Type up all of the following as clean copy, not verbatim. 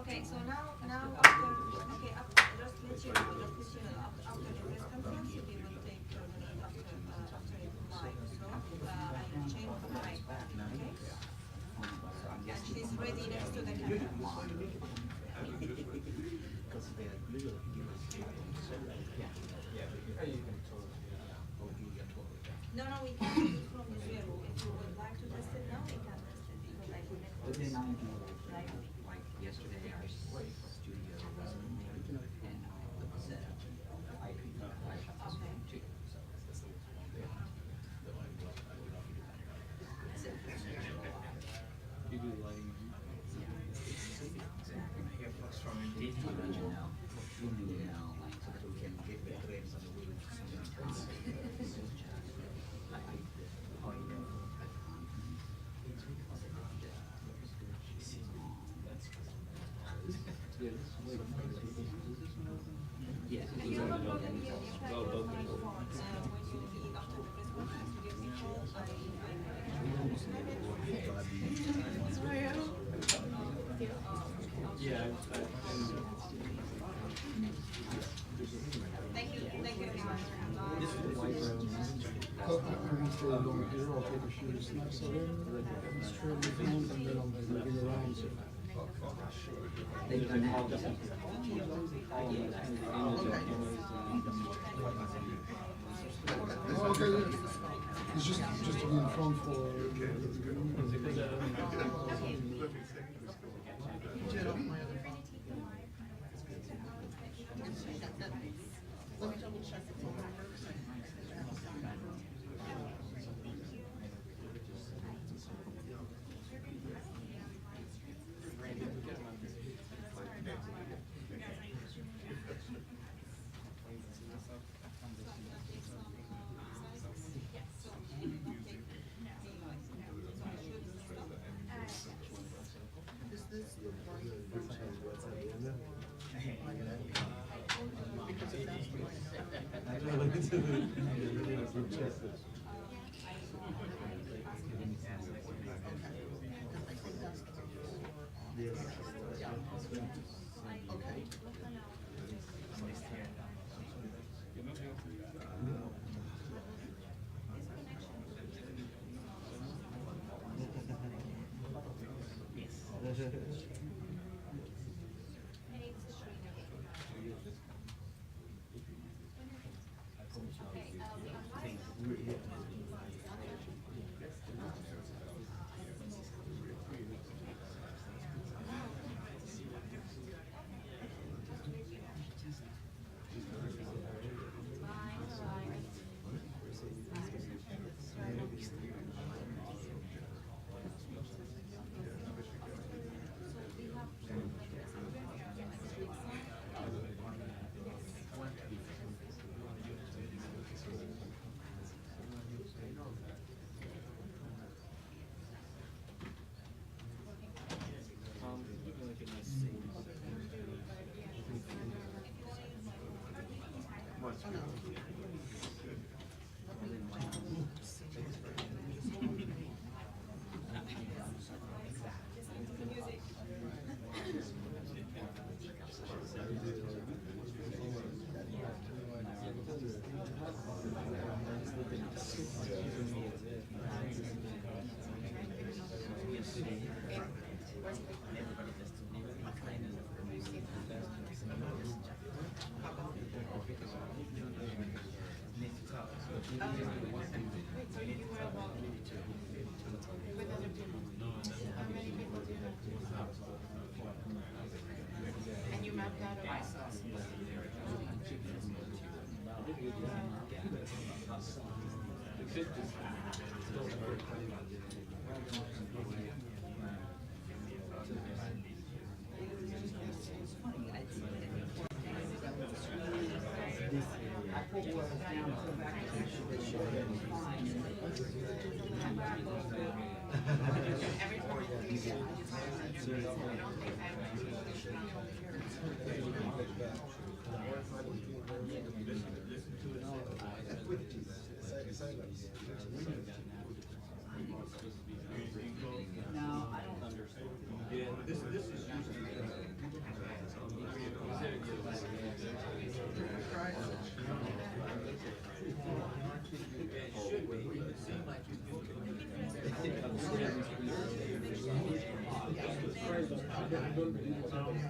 Okay, so now after, okay, after, just let you know, after the press conference, we will take the lead after it live. So I will change the mic back, okay? And she's ready next to the camera. No, we can do it from zero. If you would like to test it now, we can test it because I connect But then live. like yesterday, our studio wasn't and I set up I shot this one too. So that's the You do lighting. Did you imagine now? We knew now, like, so that we can get the grades on the way to some interns. Yes. If you have a problem here, you can use my phone when you leave after the press conference to give me a call. Thank you very much. I'm gonna stay along here, I'll take a shoot of snaps of it, let's try the phone and then I'll move it around. They can call us. Oh, okay, yeah. It's just to be in front for. Let me double check the phone number. Is this the right because if that's the okay. And you mapped out a license. Now, I don't understand. Yeah, this is usually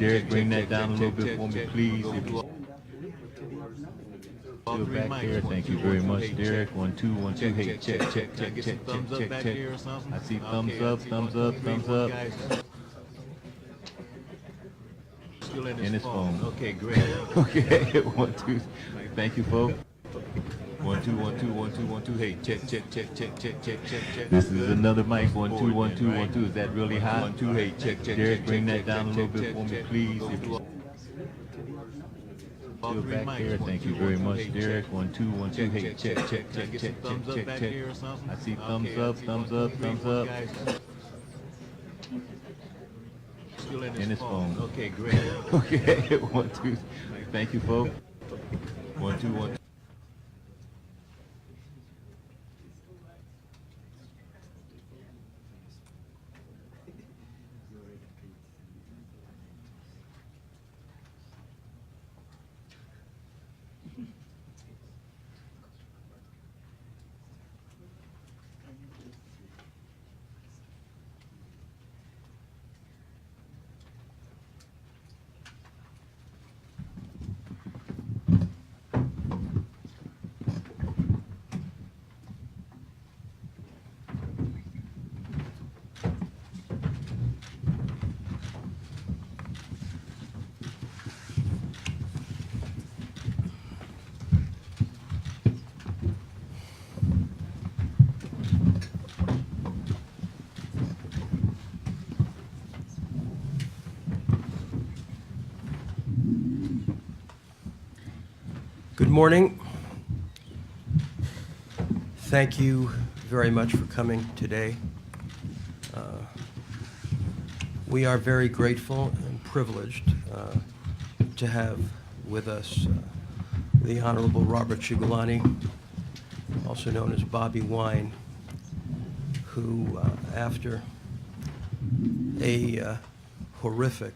Derek, bring that down a little bit for me, please. If you still back there, thank you very much, Derek. 1 2 1 2. Hey, check, check, check, check, check, check, check. I see thumbs up, thumbs up, thumbs up. In his phone. Okay, great. Okay, 1 2. Thank you, folks. 1 2 1 2 1 2 1 2. Hey, check, check, check, check, check, check, check, check. This is another mic. 1 2 1 2 1 2. Is that really hot? 1 2. Hey, check, check, Derek, check, bring check, that down a check, little check, bit for me, check, please. check. If you still back there, thank you very much, Derek. 1 2 1 2. Hey, check, check, check, check, check, check, check. I see thumbs up, thumbs up, thumbs up. still in his, In his phone. Okay, great. Okay, 1, 2. Thank you, folks. 1, 2, 1. Good morning. Thank you very much for coming today. We are very grateful and privileged to have with us the Honorable Robert Ciuglani, also known as BobiWine, who, after a horrific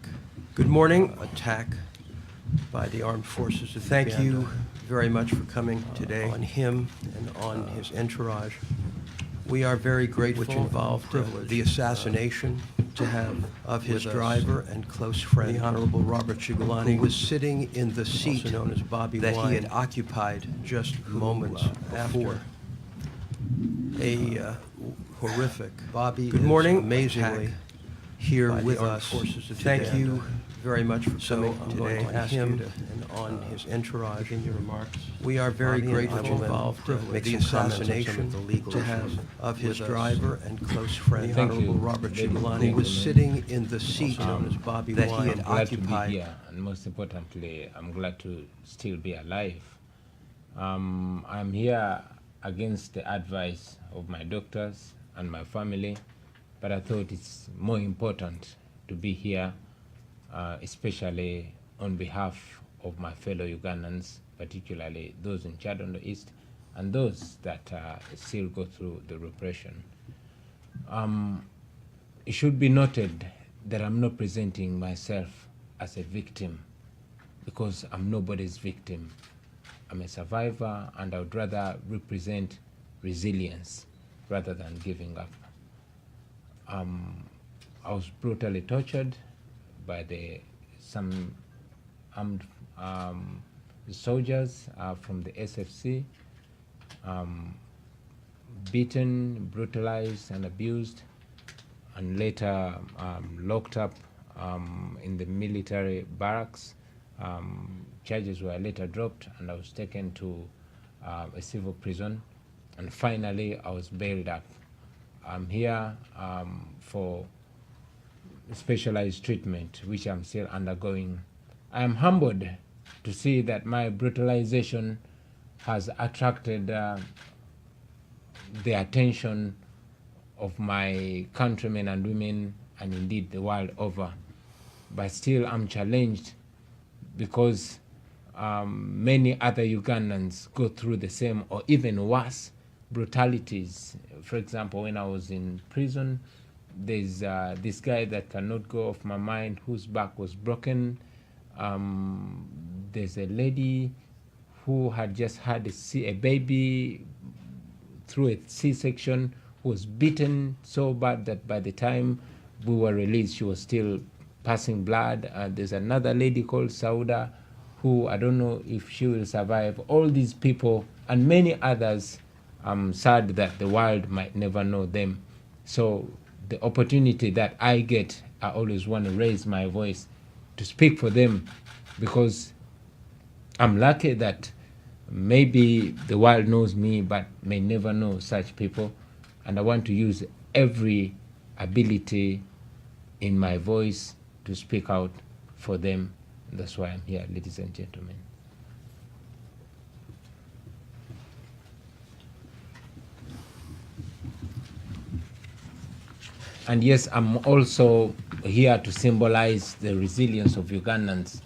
attack by the armed forces, thank you very much for coming today on him and on his entourage. We are very grateful, which involved the assassination of his driver and close friend, the Honorable Robert Ciuglani, who was sitting in the seat known as BobiWine that he had occupied just moments before. A horrific Bobi. Good morning, amazingly here with us. Thank you very much for coming today on him and on his entourage. In your remarks, we are very grateful involved the assassination of his driver and close friend, Honorable Robert Ciuglani, who was sitting in the seat known as BobiWine that he had occupied. Here, and most importantly, I'm glad to still be alive. I'm here against the advice of my doctors and my family, but I thought it's more important to be here, especially on behalf of my fellow Ugandans, particularly those in Chad on the east and those that still go through the repression. It should be noted that I'm not presenting myself as a victim, because I'm nobody's victim. I'm a survivor, and I would rather represent resilience rather than giving up. I was brutally tortured by some armed soldiers from the SFC, beaten, brutalized, and abused, and later locked up in the military barracks. Charges were later dropped, and I was taken to a civil prison, and finally I was bailed up. I'm here for specialized treatment, which I'm still undergoing. I am humbled to see that my brutalization has attracted the attention of my countrymen and women, and indeed the world over. But still I'm challenged, because many other Ugandans go through the same or even worse brutalities. For example, when I was in prison, there's this guy that cannot go off my mind, whose back was broken. There's a lady who had just had a baby through a C-section, who was beaten so bad that by the time we were released, she was still passing blood. There's another lady called Sauda, who I don't know if she will survive. All these people and many others, I'm sad that the world might never know them. So the opportunity that I get, I always want to raise my voice to speak for them, because I'm lucky that maybe the world knows me but may never know such people, and I want to use every ability in my voice to speak out for them. That's why I'm here, ladies and gentlemen. And yes, I'm also here to symbolize the resilience of Ugandans,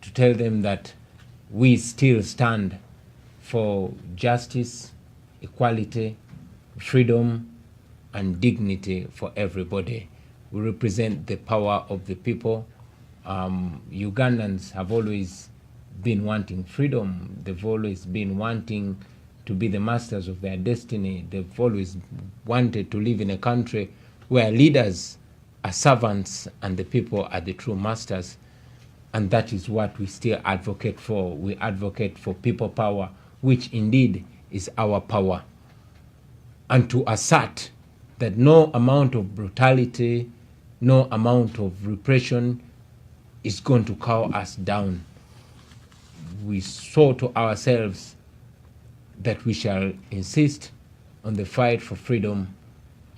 to tell them that we still stand for justice, equality, freedom, and dignity for everybody. We represent the power of the people. Ugandans have always been wanting freedom. They've always been wanting to be the masters of their destiny. They've always wanted to live in a country where leaders are servants and the people are the true masters. And that is what we still advocate for. We advocate for people power, which indeed is our power. And to assert that no amount of brutality, no amount of repression is going to cow us down. We saw to ourselves that we shall insist on the fight for freedom.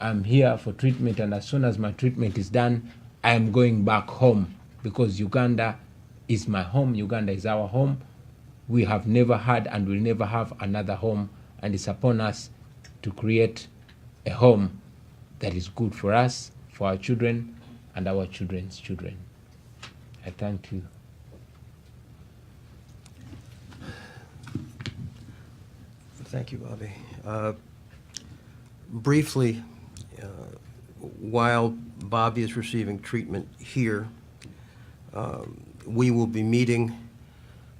I'm here for treatment, and as soon as my treatment is done, I am going back home, because Uganda is my home. Uganda is our home. We have never had and will never have another home, and it's upon us to create a home that is good for us, for our children, and our children's children. I thank you. Thank you, Bobi. Briefly, while Bobi is receiving treatment here, we will be meeting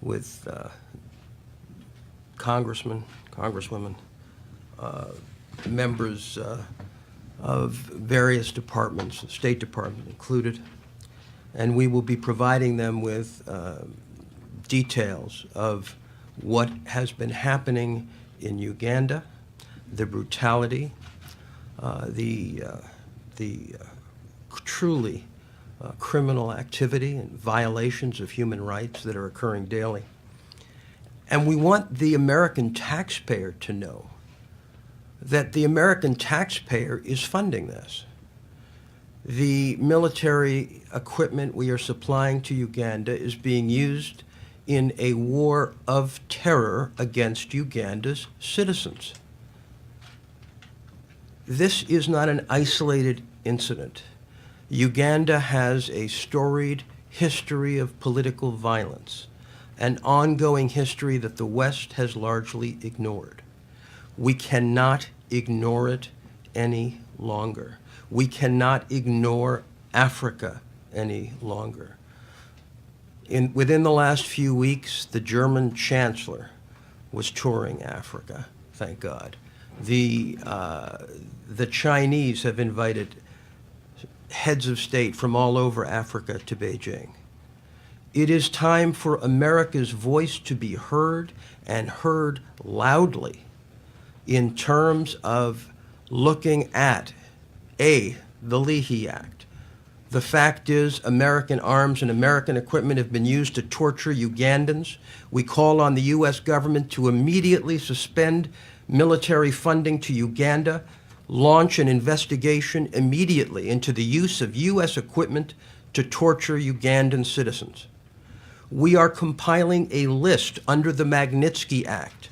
with congressmen, congresswomen, members of various departments, the State Department included, and we will be providing them with details of what has been happening in Uganda, the brutality, the truly criminal activity and violations of human rights that are occurring daily. And we want the American taxpayer to know that the American taxpayer is funding this. The military equipment we are supplying to Uganda is being used in a war of terror against Uganda's citizens. This is not an isolated incident. Uganda has a storied history of political violence, an ongoing history that the West has largely ignored. We cannot ignore it any longer. We cannot ignore Africa any longer. Within the last few weeks, the German chancellor was touring Africa, thank God. The Chinese have invited heads of state from all over Africa to Beijing. It is time for America's voice to be heard, and heard loudly, in terms of looking at, A, the Leahy Act. The fact is, American arms and American equipment have been used to torture Ugandans. We call on the U.S. government to immediately suspend military funding to Uganda, launch an investigation immediately into the use of U.S. equipment to torture Ugandan citizens. We are compiling a list under the Magnitsky Act.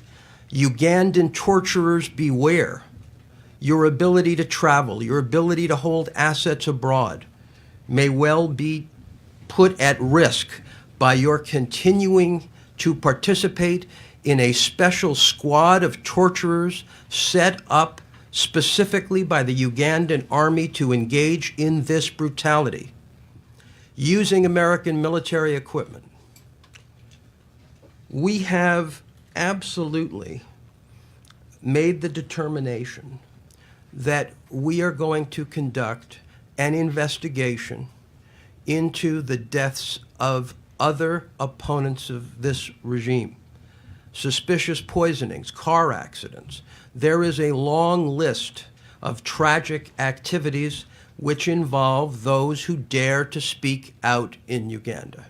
Ugandan torturers, beware. Your ability to travel, your ability to hold assets abroad may well be put at risk by your continuing to participate in a special squad of torturers set up specifically by the Ugandan army to engage in this brutality, using American military equipment. We have absolutely made the determination that we are going to conduct an investigation into the deaths of other opponents of this regime. Suspicious poisonings, car accidents. There is a long list of tragic activities which involve those who dare to speak out in Uganda.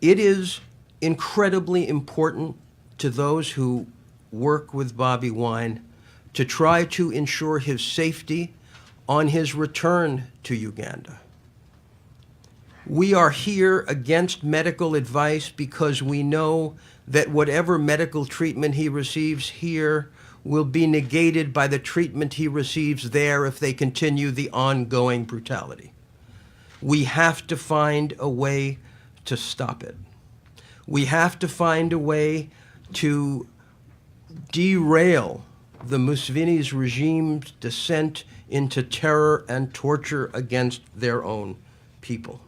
It is incredibly important to those who work with BobiWine to try to ensure his safety on his return to Uganda. We are here against medical advice because we know that whatever medical treatment he receives here will be negated by the treatment he receives there if they continue the ongoing brutality. We have to find a way to stop it. We have to find a way to derail the Museveni's regime's descent into terror and torture against their own people.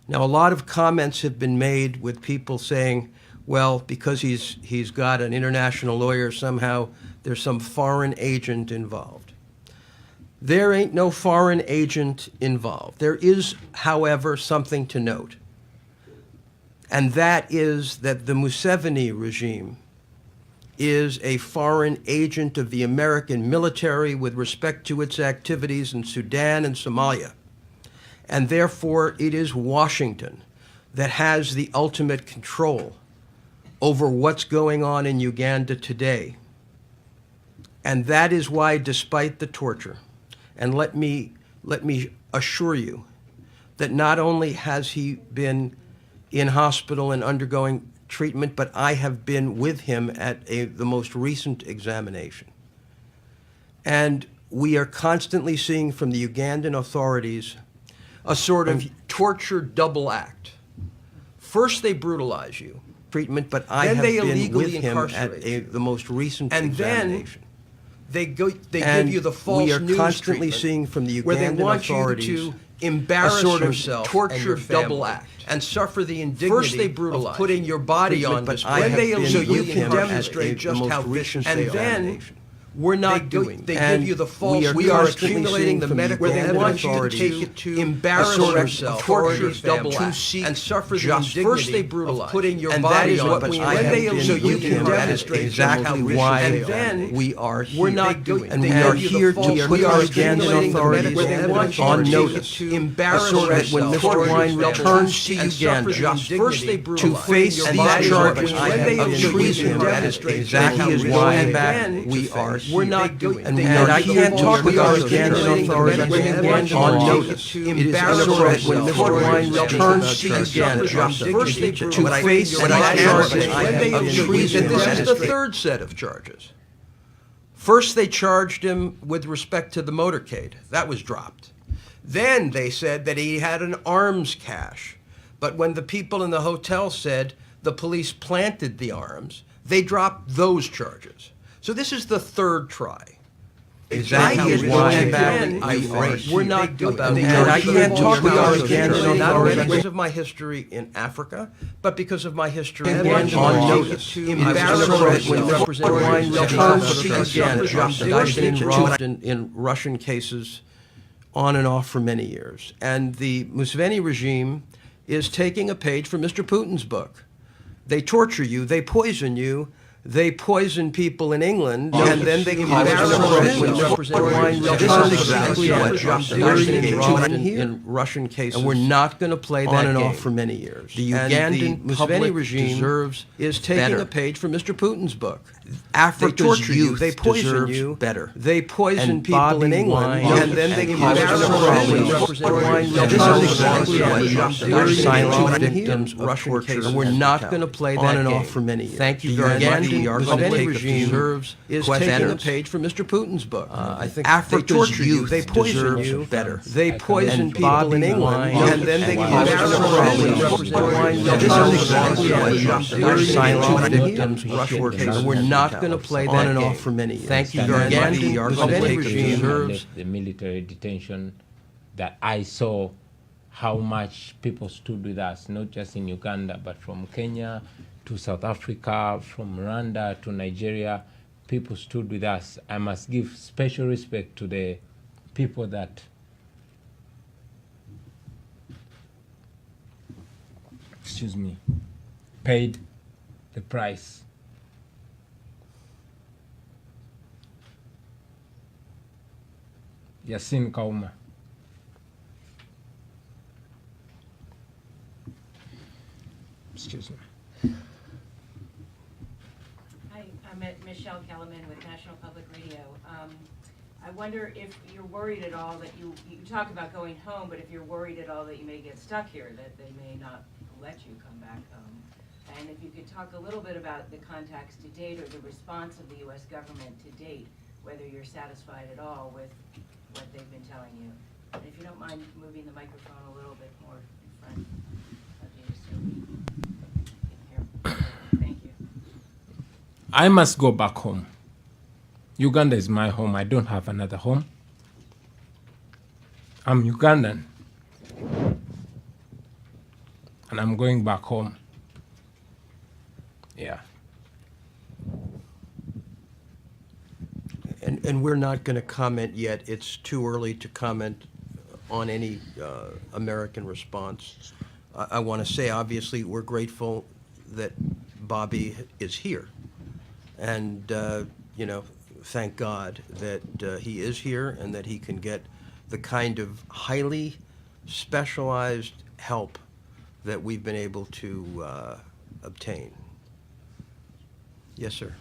Now, a lot of comments have been made with people saying, well, because he's got an international lawyer, somehow there's some foreign agent involved. There ain't no foreign agent involved. There is, however, something to note, and that is that the Museveni regime is a foreign agent of the American military with respect to its activities in Sudan and Somalia. And therefore, it is Washington that has the ultimate control over what's going on in Uganda today. And that is why, despite the torture, and let me assure you that not only has he been in hospital and undergoing treatment, but I have been with him at the most recent examination. And we are constantly seeing from the Ugandan authorities a sort of torture double act. First they brutalize you, treatment, but I have been with him at the most recent examination. They give you the false news treatment. We are constantly seeing from the Ugandan authorities you to embarrass yourself, torture double act, and suffer the indignity of putting your body on display. So you can demonstrate just how vicious they are. And then we're not doing. They give you the false. We are accumulating the medical evidence to take it to embarrass yourself, torture double act, and suffer the indignity first they brutalize of putting your body on display. So you can demonstrate exactly why. And then we are. We're not doing. And we are here to put our Ugandan authorities on notice to embarrass yourself when Mr. Wine returns to Uganda. First they brutalize to face these charges of treason. That is exactly why we are. We're not doing, and I can't talk with our Ugandan authorities on notice. It is inappropriate when Mr. Wine returns to Uganda first to face these charges of treason. This is the third set of charges. First, they charged him with respect to the motorcade. That was dropped. Then they said that he had an arms cache. But when the people in the hotel said the police planted the arms, they dropped those charges. So this is the third try. Exactly why we're not doing. And I can't talk about Ugandan authorities because of my history in Africa, but because of my history on notice. Embarrassment when Representative Wine returns to Uganda. I've been involved in Russian cases on and off for many years. And the Museveni regime is taking a page from Mr. Putin's book. They torture you, they poison you, they poison people in England, and then they embarrass when Representative Wine returns exactly what in Russian cases. And we're not going to play that on and off for many years. The Ugandan Museveni regime is taking a page from Mr. Putin's book. Africa's youth they poison you better. They poison people in England, and then they embarrass when Representative Wine returns exactly what silent victims of Russian cases. And we're not going to play that on and off for many years. Thank you very much. The Museveni regime is taking a page from Mr. Putin's book. I think Africa's youth they poison you better. They poison people in England, and then they embarrass when Representative Wine returns exactly what silent victims of Russian cases. We're not going to play that on and off for many years. Thank you very much. The Museveni regime deserves the military detention that I saw how much people stood with us, not just in Uganda, but from Kenya to South Africa, from Rwanda to Nigeria. People stood with us. I must give special respect to the people that paid the price. Yasin Kauma. Excuse me. Hi, I'm Michelle Kellerman with National Public Radio. I wonder if you're worried at all that you talk about going home, but if you're worried at all that you may get stuck here, that they may not let you come back home. And if you could talk a little bit about the contacts to date or the response of the U.S. government to date, whether you're satisfied at all with what they've been telling you. And if you don't mind moving the microphone a little bit more in front of you so we can hear. Thank you. I must go back home. Uganda is my home. I don't have another home. I'm Ugandan. And I'm going back home. Yeah. And we're not going to comment yet. It's too early to comment on any American response. I want to say, obviously, we're grateful that Bobi is here. And, you know, thank God that he is here and that he can get the kind of highly specialized help that we've been able to obtain. Yes, sir.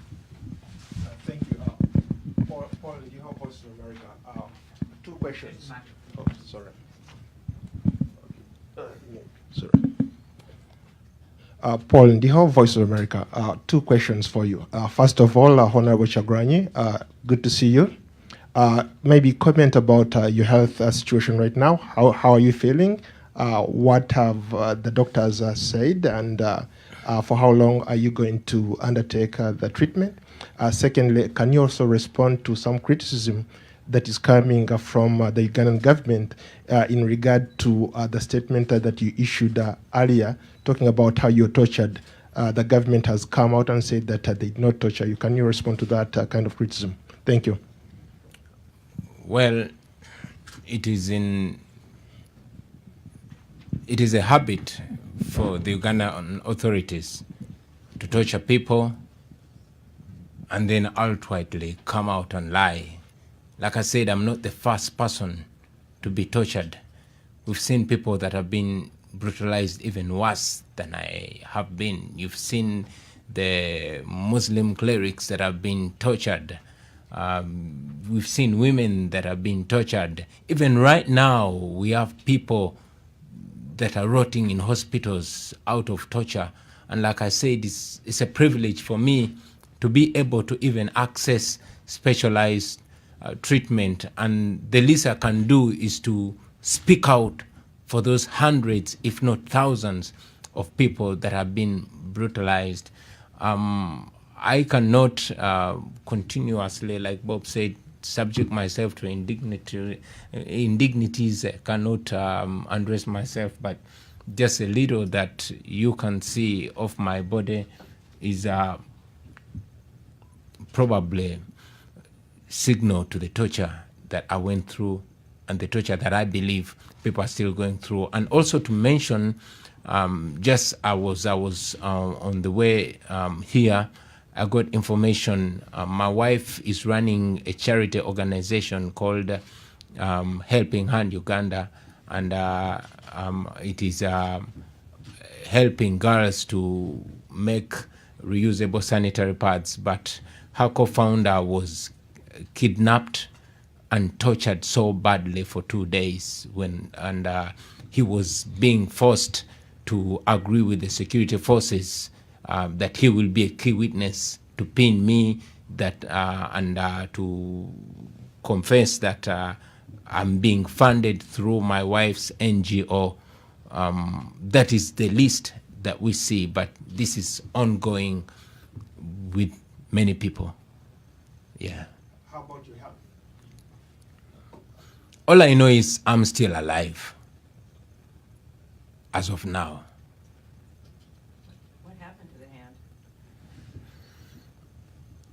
Thank you. Paul, you have Voice of America. Two questions. Oh, sorry. Yeah, sorry. Paul, in the whole Voice of America, two questions for you. First of all, Honorable Chagranyi, good to see you. Maybe comment about your health situation right now. How are you feeling? What have the doctors said, and for how long are you going to undertake the treatment? Secondly, can you also respond to some criticism that is coming from the Ugandan government in regard to the statement that you issued earlier, talking about how you're tortured? The government has come out and said that they did not torture you. Can you respond to that kind of criticism? Thank you. Well, it is a habit for the Ugandan authorities to torture people and then outrightly come out and lie. Like I said, I'm not the first person to be tortured. We've seen people that have been brutalized even worse than I have been. You've seen the Muslim clerics that have been tortured. We've seen women that have been tortured. Even right now, we have people that are rotting in hospitals out of torture. And like I said, it's a privilege for me to be able to even access specialized treatment. And the least I can do is to speak out for those hundreds, if not thousands, of people that have been brutalized. I cannot continuously, like Bob said, subject myself to indignities. I cannot undress myself, but just a little that you can see of my body is probably signal to the torture that I went through and the torture that I believe people are still going through. And also to mention, just I was on the way here, I got information. My wife is running a charity organization called Helping Hand Uganda, and it is helping girls to make reusable sanitary pads. But her co-founder was kidnapped and tortured so badly for 2 days, and he was being forced to agree with the security forces that he will be a key witness to pin me, that and to confess that I'm being funded through my wife's NGO. That is the least that we see, but this is ongoing with many people. Yeah. How about your health? All I know is I'm still alive as of now. What happened to the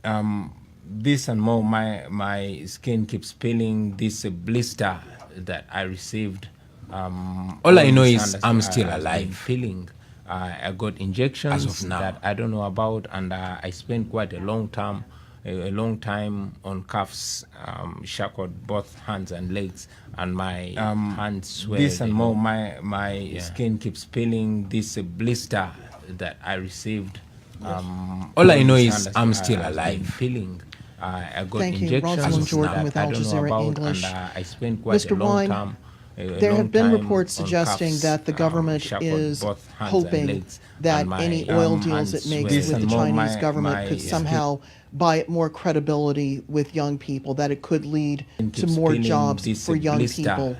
hand? This and more, my skin keeps peeling. This blister that I received. All I know is I'm still alive. Peeling. I got injections as of now that I don't know about, and I spent quite a long time on cuffs, shackled both hands and legs, and my hands swelled. This and more, my skin keeps peeling. This blister that I received. All I know is I'm still alive. Peeling. I got Thank you. injections Rosalind Jordan that with I Al don't know Jazeera about, English. and I spent quite Mr. a long Wine, time There have been reports suggesting that the government is hoping that any oil deals it makes with the Chinese government could somehow buy it more credibility with young people, that it could lead to more jobs for young people.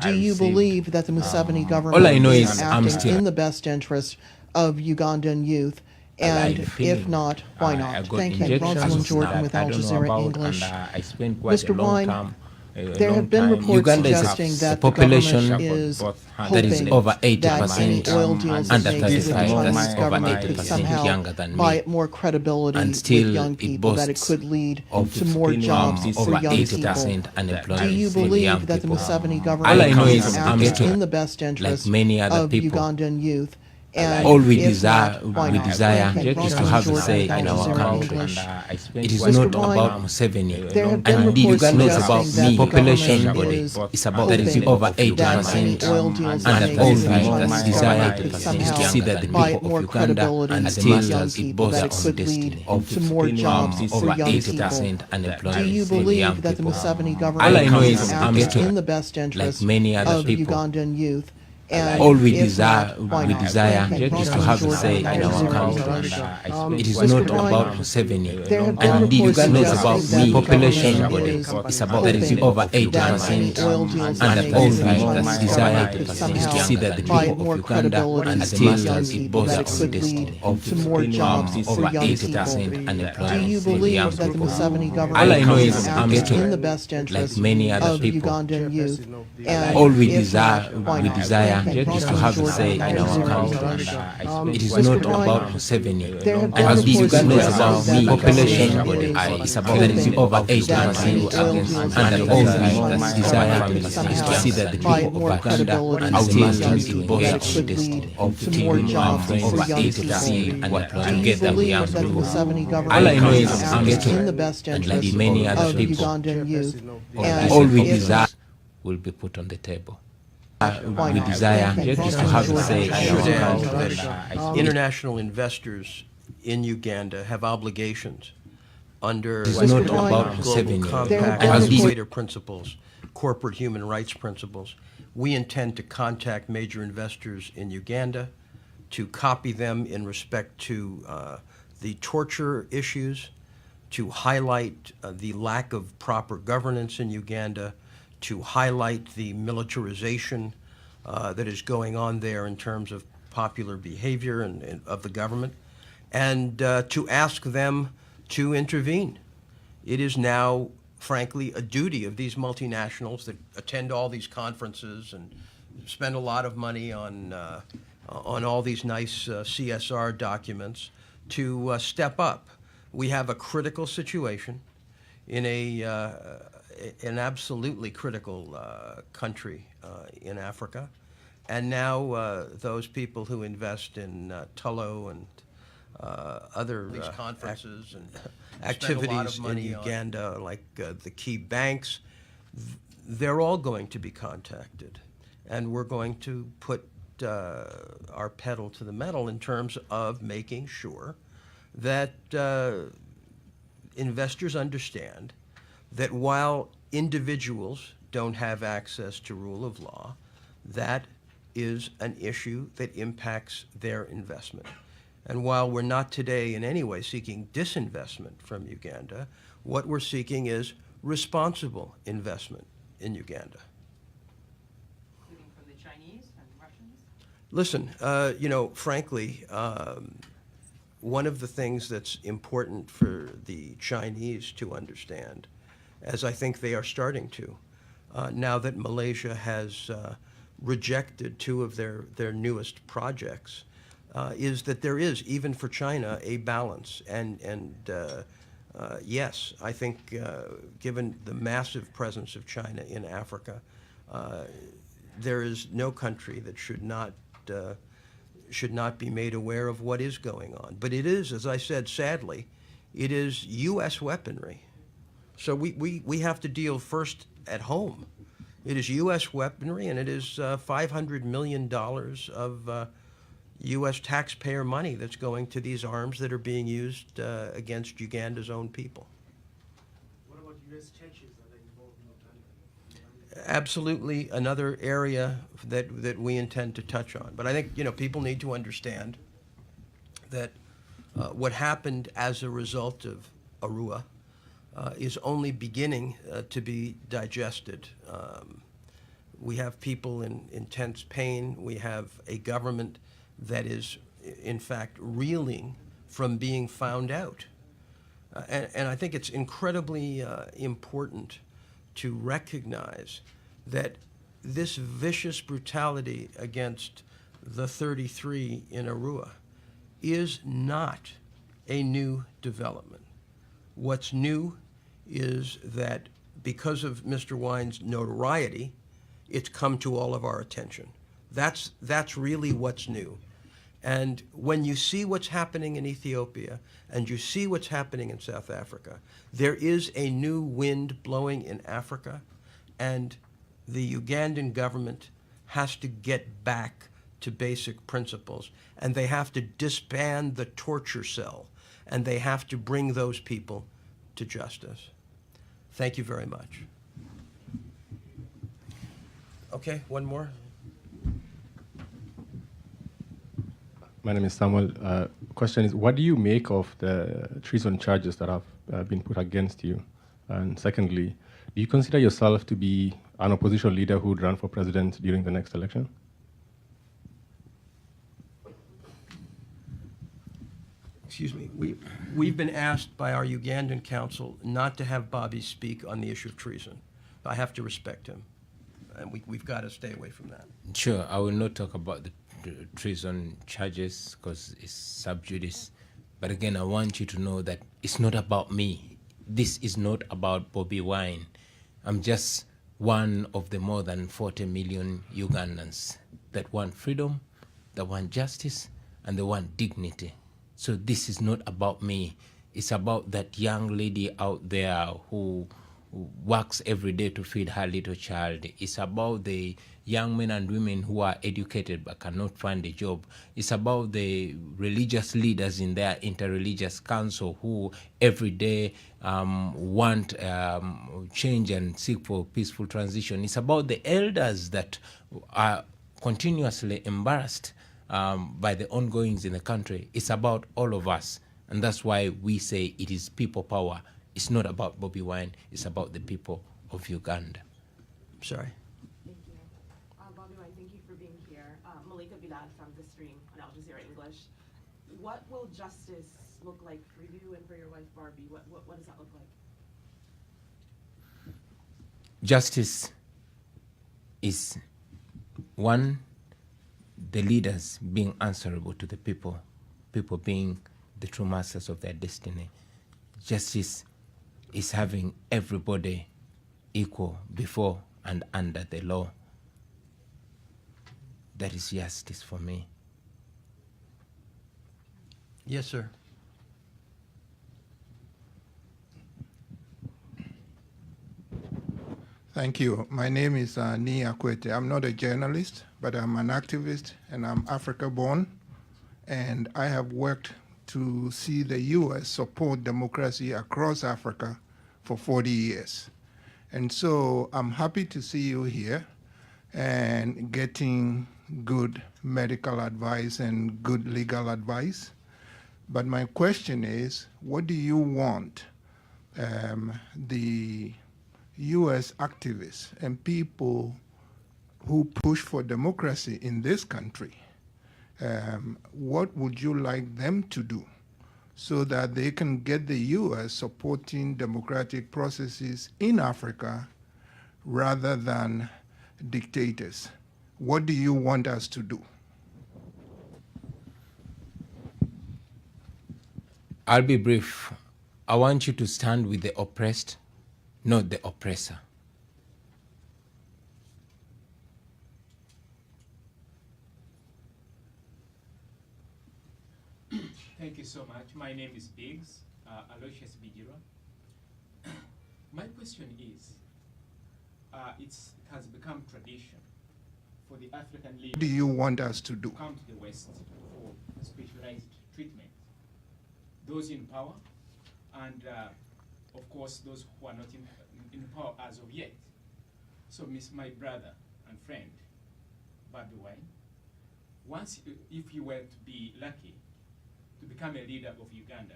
Do you believe that the Museveni government is acting in the best interest of Ugandan youth? And if not, why not? Thank you. Rosalind Jordan with Al Jazeera English. Mr. Wine, there have been reports suggesting that the government is hoping over 80% that any oil deals under it makes with the 35, Chinese that's government over could 80% somehow younger than me. buy it more credibility And with still young it people, that it boasts could lead of to more jobs for over young 80% people. unemployment Do you for young believe that the people. Museveni All I government know is is acting I'm in the best interest like many other of people. Ugandan youth? And All we if desire, not, why we not? desire Thank you. is to Rosalind have a Jordan say with Al in our Jazeera country. English. It is Mr. not Wine, about Museveni. there have been And reports Uganda is about suggesting that me. the Population government is is about there is hoping over that any 80% oil deals it under makes with the 35. Chinese Desire government could is to somehow see that the buy people it more of Uganda credibility and with the young masters it people, both that are it on could lead destiny. to more jobs for Over young 80% people. unemployment Do you for young believe that the people. Museveni All I government know is is I'm acting in the best interest like many other of people. Ugandan youth? And All we if desire, not, why we not? desire Thank you. is to Rosalind have a Jordan say with Al in our Jazeera country. English. It is Mr. not Wine, about Museveni. there have been And reports Uganda is about suggesting that me. the Population government is is about there is hoping over that any 80% oil deals under it makes with the 35. Chinese Desire government could is to somehow see that the buy it people more of Uganda credibility and with the young masters it people, both that are it on could lead destiny. to more jobs for Over young 80% people. unemployment Do you for young believe that the people. Museveni All I government know is is I'm acting in like the best interest many other of people. Ugandan youth? And All we if desire, not, why we not? desire Thank you. is to Rosalind have a Jordan say with Al in our Jazeera country. English. It is Mr. not Wine, about Museveni. there have been And reports Uganda is suggesting about that me. the Population government is is about there is hoping over that any 80% oil deals it under makes with the 35. Chinese Desire government could is to somehow see that the buy it people more of Uganda credibility and the with young masters it people, both that are it on could destiny. lead to more jobs for Over young 80% people. unemployment Do you to get them believe young that the people. Museveni All I government know is is I'm acting in the best and interest like many other of people. Ugandan youth? And All we if desire not, will be put on the table. why We not? desire Thank you. is to Rosalind have a Jordan say with in Al our Should add Jazeera country. English. international investors in Uganda have obligations under It's not global about Museveni. There have compact been and reports- Equator principles, corporate human rights principles. We intend to contact major investors in Uganda to copy them in respect to the torture issues, to highlight the lack of proper governance in Uganda, to highlight the militarization that is going on there in terms of popular behavior and of the government, and to ask them to intervene. It is now, frankly, a duty of these multinationals that attend all these conferences and spend a lot of money on all these nice CSR documents to step up. We have a critical situation in an absolutely critical country in Africa, and now those people who invest in Tullow and other these conferences and activities in Uganda, like the key banks, they're all going to be contacted, and we're going to put our pedal to the metal in terms of making sure that investors understand that while individuals don't have access to rule of law, that is an issue that impacts their investment. And while we're not today in any way seeking disinvestment from Uganda, what we're seeking is responsible investment in Uganda. Including from the Chinese and Russians? Listen, you know, frankly, one of the things that's important for the Chinese to understand, as I think they are starting to, now that Malaysia has rejected two of their newest projects, is that there is, even for China, a balance. And yes, I think given the massive presence of China in Africa, there is no country that should not be made aware of what is going on. But it is, as I said, sadly, it is U.S. weaponry. So we have to deal first at home. It is U.S. weaponry, and it is $500 million of U.S. taxpayer money that's going to these arms that are being used against Uganda's own people. What about U.S. churches? Are they involved in absolutely another area that we intend to touch on. But I think, people need to understand that what happened as a result of Arua is only beginning to be digested. We have people in intense pain. We have a government that is, in fact, reeling from being found out. And I think it's incredibly important to recognize that this vicious brutality against the 33 in Arua is not a new development. What's new is that because of Mr. Wine's notoriety, it's come to all of our attention. That's really what's new. And when you see what's happening in Ethiopia and you see what's happening in South Africa, there is a new wind blowing in Africa, and the Ugandan government has to get back to basic principles, and they have to disband the torture cell, and they have to bring those people to justice. Thank you very much. Okay, one more. My name is Samuel. Question is, what do you make of the treason charges that have been put against you? And secondly, do you consider yourself to be an opposition leader who would run for president during the next election? Excuse me. We've been asked by our Ugandan counsel not to have Bobi speak on the issue of treason. I have to respect him, and we've got to stay away from that. Sure, I will not talk about the treason charges because it's sub judice. But again, I want you to know that it's not about me. This is not about BobiWine. I'm just one of the more than 40 million Ugandans that want freedom, that want justice, and they want dignity. So this is not about me. It's about that young lady out there who works every day to feed her little child. It's about the young men and women who are educated but cannot find a job. It's about the religious leaders in their interreligious council who every day want change and seek for peaceful transition. It's about the elders that are continuously embarrassed by the ongoings in the country. It's about all of us. And that's why we say it is people power. It's not about BobiWine, it's about the people of Uganda. Sorry. Thank you. BobiWine, thank you for being here. Malika Bilal from The Stream on Al Jazeera English. What will justice look like for you and for your wife, Barbie? What does that look like? Justice is, one, the leaders being answerable to the people, people being the true masters of their destiny. Justice is having everybody equal before and under the law. That is justice for me. Yes, sir. Thank you. My name is Ni Akwete. I'm not a journalist, but I'm an activist, and I'm Africa-born. And I have worked to see the U.S. support democracy across Africa for 40 years. And so I'm happy to see you here and getting good medical advice and good legal advice. But my question is, what do you want the U.S. activists and people who push for democracy in this country, what would you like them to do so that they can get the U.S. supporting democratic processes in Africa rather than dictators? What do you want us to do? I'll be brief. I want you to stand with the oppressed, not the oppressor. Thank you so much. My name is Biggs, Aloysius Bigiro. My question is, it has become tradition for the African leaders What do you want us to do? come to the West for specialized treatment. Those in power and, of course, those who are not in power as of yet. So, my brother and friend, BobiWine, if you were to be lucky to become a leader of Uganda,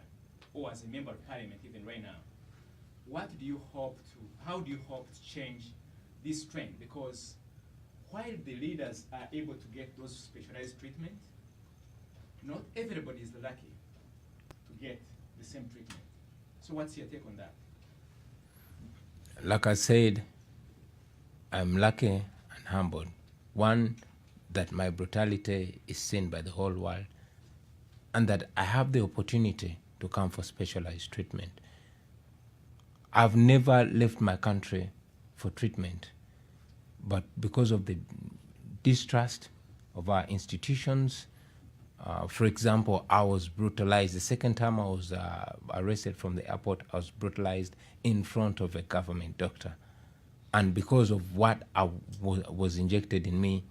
or as a member of parliament even right now, how do you hope to change this trend? Because while the leaders are able to get those specialized treatment, not everybody is lucky to get the same treatment. So what's your take on that? Like I said, I'm lucky and humbled. One, that my brutality is seen by the whole world, and that I have the opportunity to come for specialized treatment. I've never left my country for treatment, but because of the distrust of our institutions, for example, I was brutalized. The second time I was arrested from the airport, I was brutalized in front of a government doctor. And because of what was injected in me,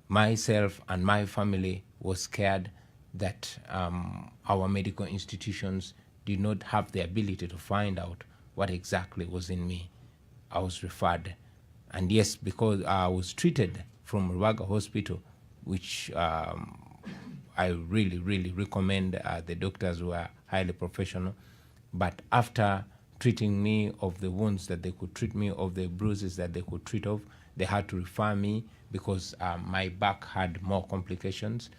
myself and my family was scared that our medical institutions did not have the ability to find out what exactly was in me. I was referred. And yes, because I was treated from Rubaga Hospital, which I really, really recommend. The doctors were highly professional. But after treating me of the wounds that they could treat me, of the bruises that they could treat of, they had to refer me because my back had more complications.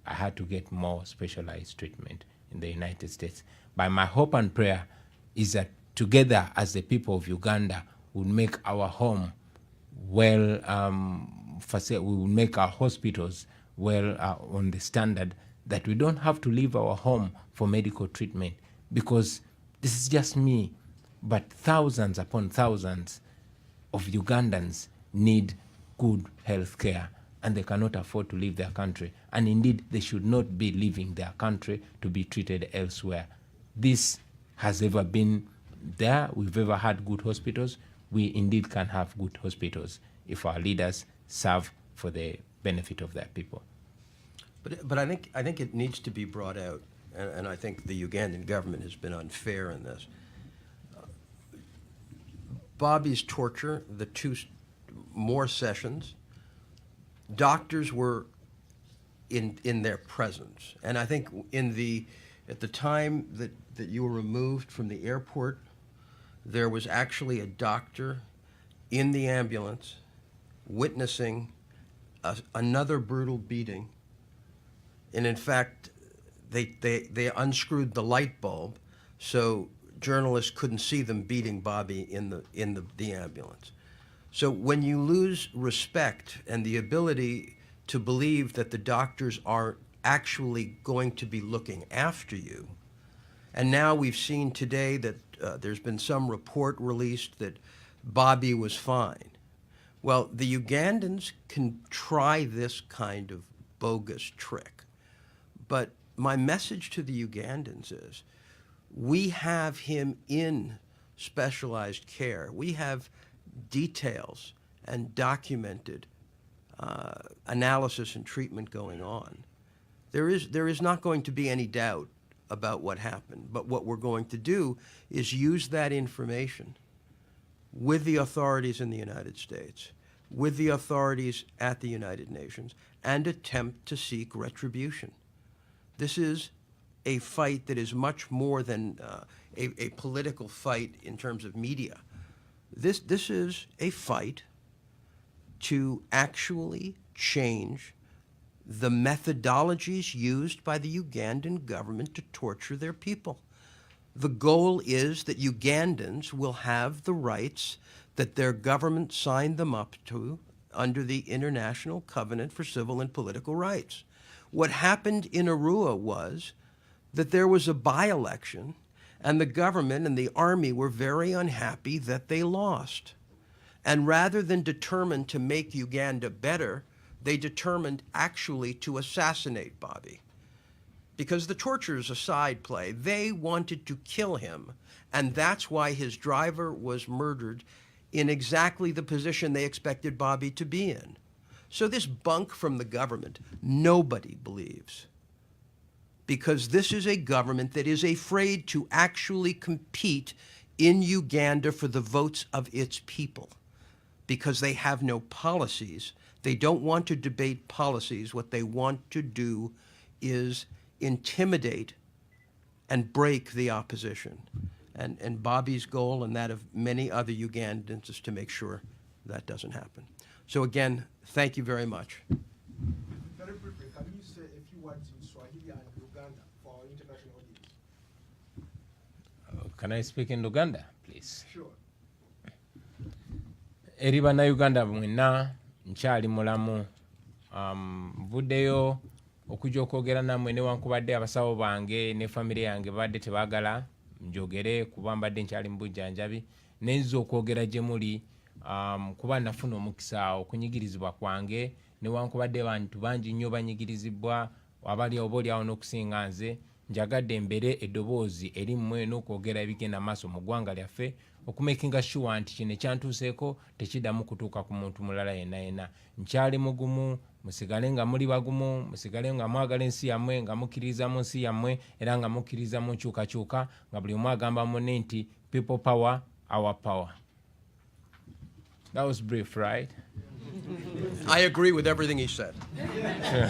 I had to get more specialized treatment in the United States. But my hope and prayer is that together as the people of Uganda will make our home well, we will make our hospitals well on the standard that we don't have to leave our home for medical treatment, because this is just me, but thousands upon thousands of Ugandans need good health care, and they cannot afford to leave their country. And indeed, they should not be leaving their country to be treated elsewhere. This has ever been there. We've ever had good hospitals. We indeed can have good hospitals if our leaders serve for the benefit of their people. But I think it needs to be brought out, and I think the Ugandan government has been unfair in this. Bobi's torture, the two more sessions, doctors were in their presence, and I think at the time that you were removed from the airport, there was actually a doctor in the ambulance witnessing another brutal beating. And in fact, they unscrewed the light bulb so journalists couldn't see them beating Bobi in the ambulance. So when you lose respect and the ability to believe that the doctors are actually going to be looking after you, and now we've seen today that there's been some report released that Bobi was fine. Well, the Ugandans can try this kind of bogus trick. But my message to the Ugandans is, we have him in specialized care. We have details and documented analysis and treatment going on. There is not going to be any doubt about what happened. But what we're going to do is use that information with the authorities in the United States, with the authorities at the United Nations, and attempt to seek retribution. This is a fight that is much more than a political fight in terms of media. This is a fight to actually change the methodologies used by the Ugandan government to torture their people. The goal is that Ugandans will have the rights that their government signed them up to under the International Covenant for Civil and Political Rights. What happened in Arua was that there was a by-election, and the government and the army were very unhappy that they lost. And rather than determine to make Uganda better, they determined actually to assassinate Bobi. Because the torture is a side play. They wanted to kill him, and that's why his driver was murdered in exactly the position they expected Bobi to be in. So this bunk from the government, nobody believes. Because this is a government that is afraid to actually compete in Uganda for the votes of its people. because they have no policies. They don't want to debate policies. What they want to do is intimidate and break the opposition. And Bobi's goal and that of many other Ugandans is to make sure that doesn't happen. So again, thank you very much. Very briefly, can you say a few words in Swahili and Uganda for our international audience? Can I speak in Luganda, please? Sure. Eri bannayuganda mwenna nkyali mulamu, nvuddeyo okujja okwogera nammwe newankubadde abasawo bange ne famire yange badde tebaagala njogere kuba mbadde nkyali mu bujjanjabi, nenzza okwogera gye muli kuba nafuna omukisa okunyigirizibwa kwange newankubadde abantu bangi nnyo banyigirizibwa abali obaolyawo n'okusinga nze. Njagadde mbere eddoboozi erimmwe n'okwogera ebigenda maaso mu ggwanga lyaffe okumakinga sure nti kino ekyantuuseeko tekiddamu kutuuka ku muntu mulala yenna yenna. Nkyali mugumu, musigale nga muli bagumu, musigale nga mwagala ensi yammwe, nga mukkiririza mu nsi yammwe era nga mukkiririza mu nkyukakyuka, nga buli omu agamba munne nti people power, our power. That was brief, right? I agree with everything he said. Sure.